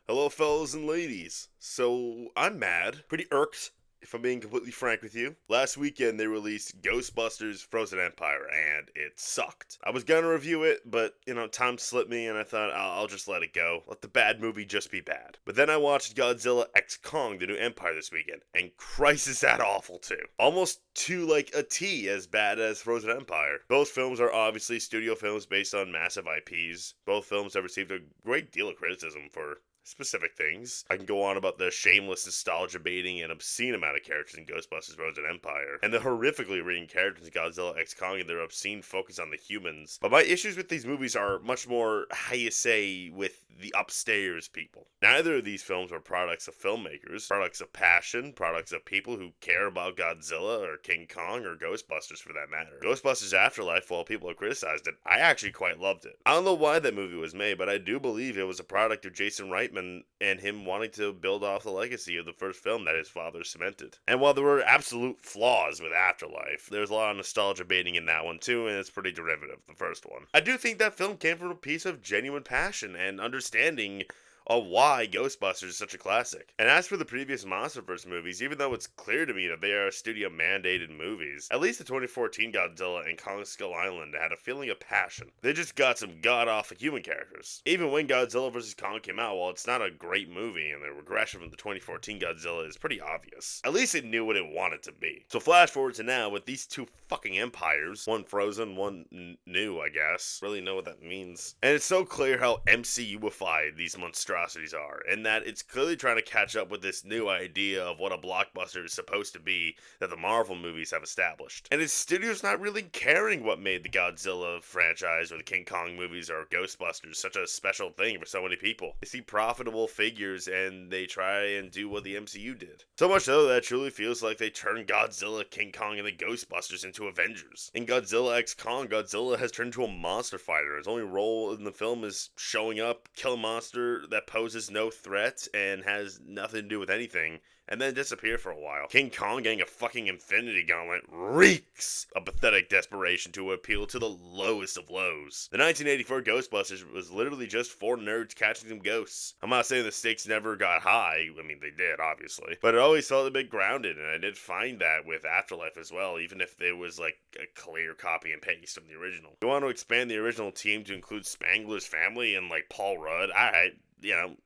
Hello, fellas and ladies. So, I'm mad, pretty irked, if I'm being completely frank with you. Last weekend, they released Ghostbusters Frozen Empire, and it sucked. I was gonna review it, but, time slipped me, and I thought, I'll just let it go. Let the bad movie just be bad. But then I watched Godzilla X Kong, the new Empire this weekend, and Christ is that awful too. Almost to like a T as bad as Frozen Empire. Both films are obviously studio films based on massive IPs. Both films have received a great deal of criticism for specific things. I can go on about the shameless nostalgia baiting and obscene amount of characters in Ghostbusters Frozen Empire, and the horrifically written characters in Godzilla X Kong and their obscene focus on the humans. But my issues with these movies are much more, how you say, with the upstairs people. Neither of these films are products of filmmakers, products of passion, products of people who care about Godzilla or King Kong or Ghostbusters for that matter. Ghostbusters Afterlife, while people have criticized it, I actually quite loved it. I don't know why that movie was made, but I do believe it was a product of Jason Reitman and him wanting to build off the legacy of the first film that his father cemented. And while there were absolute flaws with Afterlife, there's a lot of nostalgia baiting in that one too, and it's pretty derivative, the first one. I do think that film came from a piece of genuine passion and understanding of why Ghostbusters is such a classic. And as for the previous Monsterverse movies, even though it's clear to me that they are studio mandated movies, at least the 2014 Godzilla and Kong Skull Island had a feeling of passion. They just got some god-awful human characters. Even when Godzilla vs. Kong came out, while it's not a great movie and the regression from the 2014 Godzilla is pretty obvious, at least it knew what it wanted to be. So flash forward to now with these two fucking empires, one frozen, one new, I guess. Really know what that means. And it's so clear how MCU-ified these monstrosities are, and that it's clearly trying to catch up with this new idea of what a blockbuster is supposed to be that the Marvel movies have established. And its studio's not really caring what made the Godzilla franchise or the King Kong movies or Ghostbusters such a special thing for so many people. They see profitable figures and they try and do what the MCU did. So much so that it truly feels like they turned Godzilla, King Kong, and the Ghostbusters into Avengers. In Godzilla X Kong, Godzilla has turned into a monster fighter. His only role in the film is showing up, kill a monster that poses no threat and has nothing to do with anything, and then disappear for a while. King Kong getting a fucking infinity gauntlet reeks of pathetic desperation to appeal to the lowest of lows. The 1984 Ghostbusters was literally just four nerds catching some ghosts. I'm not saying the stakes never got high, I mean they did obviously, but it always felt a bit grounded, and I did find that with Afterlife as well, even if there was like a clear copy and paste of the original. You want to expand the original team to include Spangler's family and like Paul Rudd? Alright,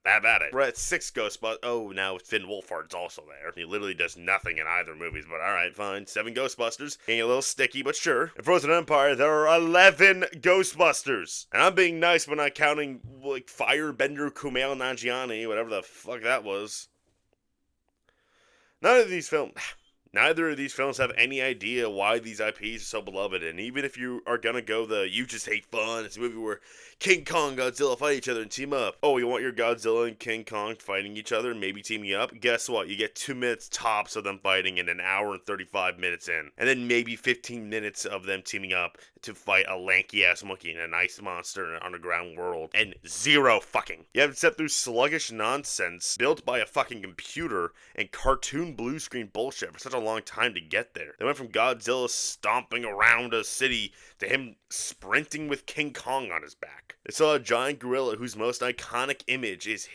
have at it. We're at 6 Ghostbusters. Oh, now Finn Wolfhard's also there. He literally does nothing in either movies, but alright, fine. 7 Ghostbusters. Getting a little sticky, but sure. In Frozen Empire, there are 11 Ghostbusters. And I'm being nice but not counting, like, Firebender Kumail Nanjiani, whatever the fuck that was. None of these films... Neither of these films have any idea why these IPs are so beloved, and even if you are gonna go the you just hate fun, it's a movie where King Kong and Godzilla fight each other and team up. Oh, you want your Godzilla and King Kong fighting each other and maybe teaming up? Guess what? You get 2 minutes tops of them fighting in an hour and 35 minutes in. And then maybe 15 minutes of them teaming up to fight a lanky-ass monkey and an ice monster in an underground world. And zero fucking. You have to sit through sluggish nonsense built by a fucking computer and cartoon blue screen bullshit for such a long time to get there. They went from Godzilla stomping around a city to him sprinting with King Kong on his back. They saw a giant gorilla whose most iconic image is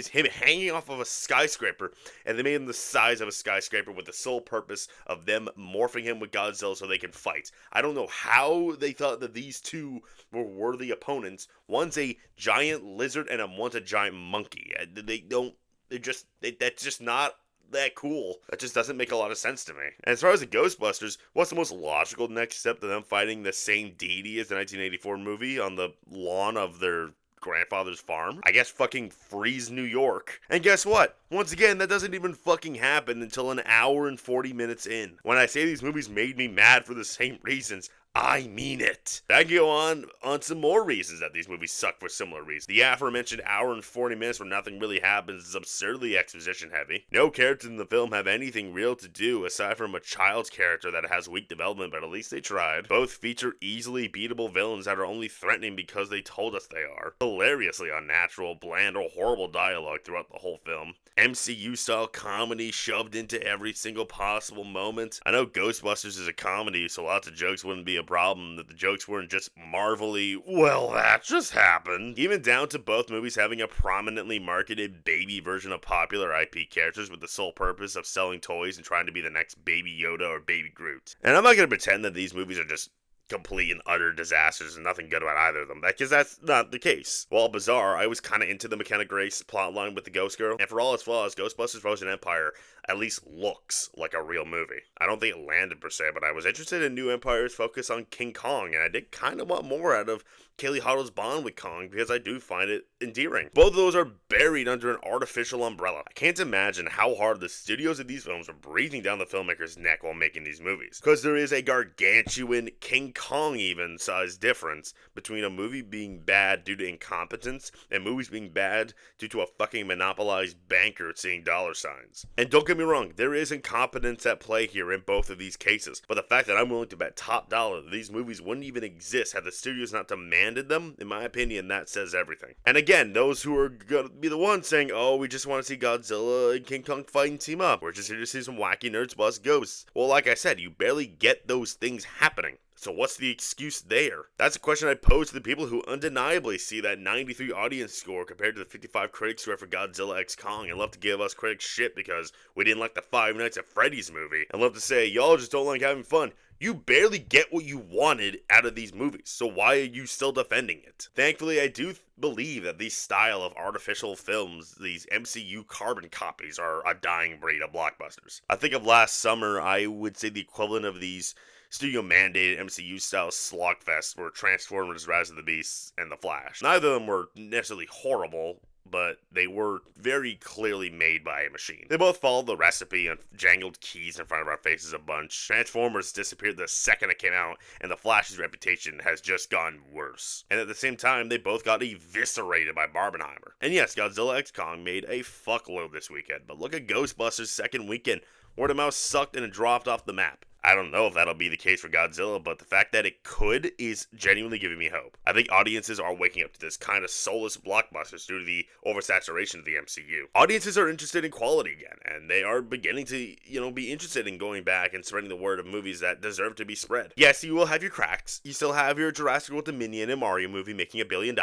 him hanging off of a skyscraper, and they made him the size of a skyscraper with the sole purpose of them morphing him with Godzilla so they can fight. I don't know how they thought that these two were worthy opponents. One's a giant lizard and one's a giant monkey. That's just not that cool. That just doesn't make a lot of sense to me. And as far as the Ghostbusters, what's the most logical next step to them fighting the same deity as the 1984 movie on the lawn of their grandfather's farm? I guess fucking freeze New York. And guess what? Once again, that doesn't even fucking happen until an hour and 40 minutes in. When I say these movies made me mad for the same reasons, I mean it. I can go on some more reasons that these movies suck for similar reasons. The aforementioned hour and 40 minutes where nothing really happens is absurdly exposition heavy. No characters in the film have anything real to do aside from a child's character that has weak development, but at least they tried. Both feature easily beatable villains that are only threatening because they told us they are. Hilariously unnatural, bland, or horrible dialogue throughout the whole film. MCU-style comedy shoved into every single possible moment. I know Ghostbusters is a comedy, so lots of jokes wouldn't be problem that the jokes weren't just marvelly, well, that just happened. Even down to both movies having a prominently marketed baby version of popular IP characters with the sole purpose of selling toys and trying to be the next Baby Yoda or Baby Groot. And I'm not going to pretend that these movies are just complete and utter disasters and nothing good about either of them, because that's not the case. While bizarre, I was kind of into the McKenna Grace plotline with the Ghost Girl, and for all its flaws, Ghostbusters Frozen Empire at least looks like a real movie. I don't think it landed per se, but I was interested in New Empire's focus on King Kong, and I did kind of want more out of Kaylee Hartle's bond with Kong because I do find it endearing. Both of those are buried under an artificial umbrella. I can't imagine how hard the studios of these films are breathing down the filmmaker's neck while making these movies, because there is a gargantuan King Kong even size difference between a movie being bad due to incompetence and movies being bad due to a fucking monopolized banker seeing dollar signs. And don't get me wrong, there is incompetence at play here in both of these cases, but the fact that I'm willing to bet top dollar that these movies wouldn't even exist had the studios not demanded them, in my opinion, that says everything. And again, those who are gonna be the ones saying, oh, we just want to see Godzilla and King Kong fight and team up, we're just here to see some wacky nerds bust ghosts. Well, like I said, you barely get those things happening. So what's the excuse there? That's a question I pose to the people who undeniably see that 93 audience score compared to the 55 critics score for Godzilla x Kong and love to give us critics shit because we didn't like the Five Nights at Freddy's movie, and love to say, y'all just don't like having fun. You barely get what you wanted out of these movies, so why are you still defending it? Thankfully, I do believe that these style of artificial films, these MCU carbon copies, are a dying breed of blockbusters. I think of last summer, I would say the equivalent of these studio-mandated MCU-style slogfests were Transformers, Rise of the Beasts, and The Flash. Neither of them were necessarily horrible, but they were very clearly made by a machine. They both followed the recipe and jangled keys in front of our faces a bunch. Transformers disappeared the second it came out, and The Flash's reputation has just gotten worse. And at the same time, they both got eviscerated by Barbenheimer. And yes, Godzilla x Kong made a fuckload this weekend, but look at Ghostbusters' second weekend. Word of mouth sucked and it dropped off the map. I don't know if that'll be the case for Godzilla, but the fact that it could is genuinely giving me hope. I think audiences are waking up to this kind of soulless blockbusters due to the oversaturation of the MCU. Audiences are interested in quality again, and they are beginning to, be interested in going back and spreading the word of movies that deserve to be spread. Yes, you will have your cracks. You still have your Jurassic World Dominion and Mario movie making $1 billion,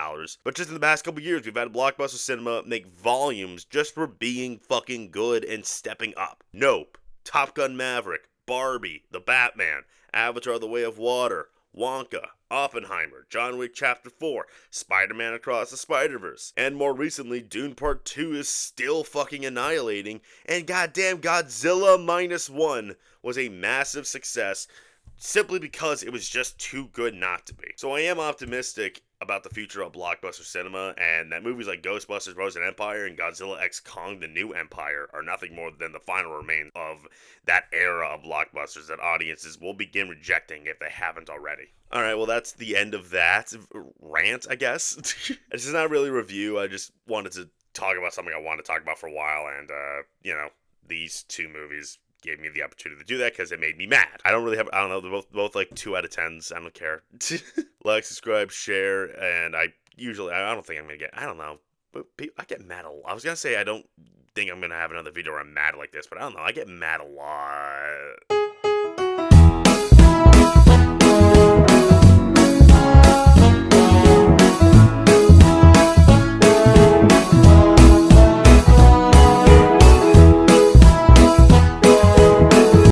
but just in the past couple years, we've had blockbuster cinema make volumes just for being fucking good and stepping up. Nope. Top Gun Maverick, Barbie, The Batman, Avatar: The Way of Water, Wonka, Oppenheimer, John Wick Chapter 4, Spider-Man Across the Spider-Verse, and more recently, Dune Part 2 is still fucking annihilating, and goddamn Godzilla Minus One was a massive success simply because it was just too good not to be. So I am optimistic about the future of blockbuster cinema, and that movies like Ghostbusters Frozen Empire and Godzilla x Kong The New Empire are nothing more than the final remains of that era of blockbusters that audiences will begin rejecting if they haven't already. Alright, well that's the end of that rant, I guess. This is not really a review, I just wanted to talk about something I wanted to talk about for a while, and these two movies gave me the opportunity to do that because it made me mad. I don't know, they're both like 2 out of 10s. I don't care. Like, subscribe, share, and I don't think I'm gonna get, I don't know, but I get mad a lot. I was gonna say I don't think I'm gonna have another video where I'm mad like this, but I don't know, I get mad a lot.